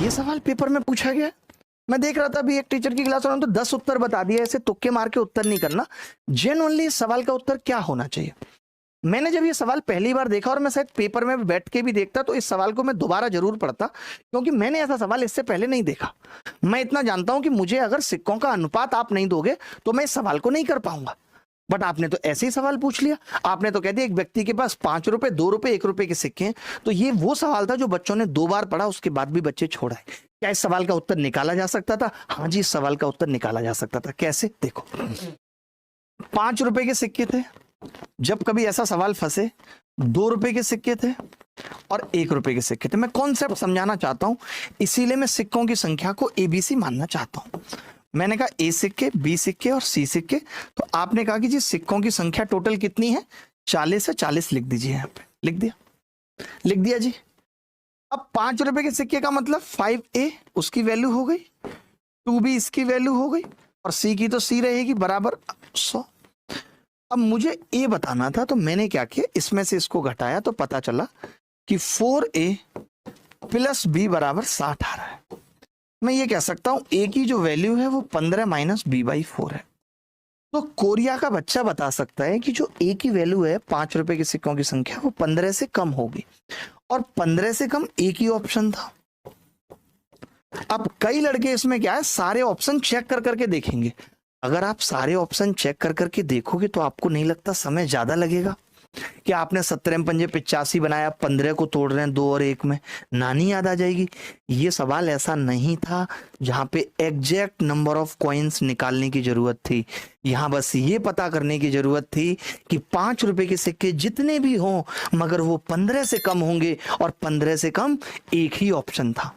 ये सवाल पेपर में पूछा गया। मैं देख रहा था अभी एक टीचर की क्लास में तो 10 उत्तर बता दिए, ऐसे तुक्के मार के उत्तर नहीं करना, जेन्युइनली इस सवाल का उत्तर क्या होना चाहिए। मैंने जब ये सवाल पहली बार देखा और मैं शायद पेपर में बैठ के भी देखता तो इस सवाल को मैं दोबारा जरूर पढ़ता, क्योंकि मैंने ऐसा सवाल इससे पहले नहीं देखा। मैं इतना जानता हूं कि मुझे अगर सिक्कों का अनुपात आप नहीं दोगे तो मैं इस सवाल को नहीं कर पाऊंगा, बट आपने तो ऐसे ही सवाल पूछ लिया। आपने तो कह दिया एक व्यक्ति के पास 5 रुपए, 2 रुपए, 1 रुपए के सिक्के हैं। तो ये वो सवाल था जो बच्चों ने 2 बार पढ़ा, उसके बाद भी बच्चे छोड़ आए। क्या इस सवाल का उत्तर निकाला जा सकता था? हाँ जी, इस सवाल का उत्तर निकाला जा सकता था। कैसे? देखो, 5 रुपए के सिक्के थे, जब कभी ऐसा सवाल फंसे, 2 रुपए के सिक्के थे और 1 रुपए के सिक्के थे। मैं कॉन्सेप्ट समझाना चाहता हूं, इसीलिए मैं सिक्कों की संख्या को एबीसी मानना चाहता हूं। मैंने कहा ए सिक्के, बी सिक्के और सी सिक्के, तो आपने कहा कि जी सिक्कों की संख्या टोटल कितनी है? 40 है। 40 लिख दीजिए, यहां पे लिख दिया जी। अब 5 रुपए के सिक्के का मतलब 5A उसकी वैल्यू हो गई, 2B इसकी वैल्यू हो गई और सी की तो सी रहेगी बराबर 100। अब मुझे ए बताना था, तो मैंने क्या किया, इसमें से इसको घटाया तो पता चला कि 4A प्लस B बराबर 60 आ रहा है। मैं ये कह सकता हूं ए की जो वैल्यू है वो 15 माइनस B/4 है। तो कोरिया का बच्चा बता सकता है कि जो ए की वैल्यू है 5 रुपए के सिक्कों की संख्या वो 15 से कम होगी, और 15 से कम एक ही ऑप्शन था। अब कई लड़के इसमें क्या है, सारे ऑप्शन चेक कर करके देखेंगे। अगर आप सारे ऑप्शन चेक कर करके देखोगे तो आपको नहीं लगता समय ज्यादा लगेगा? कि आपने 17 पंजे 85 बनाया, 15 को तोड़ रहे हैं 2 और 1 में, नानी याद आ जाएगी। ये सवाल ऐसा नहीं था जहां पे एग्जैक्ट नंबर ऑफ कॉइन्स निकालने की जरूरत थी। यहां बस ये पता करने की जरूरत थी कि 5 रुपए के सिक्के जितने भी हों मगर वो 15 से कम होंगे, और 15 से कम एक ही ऑप्शन था।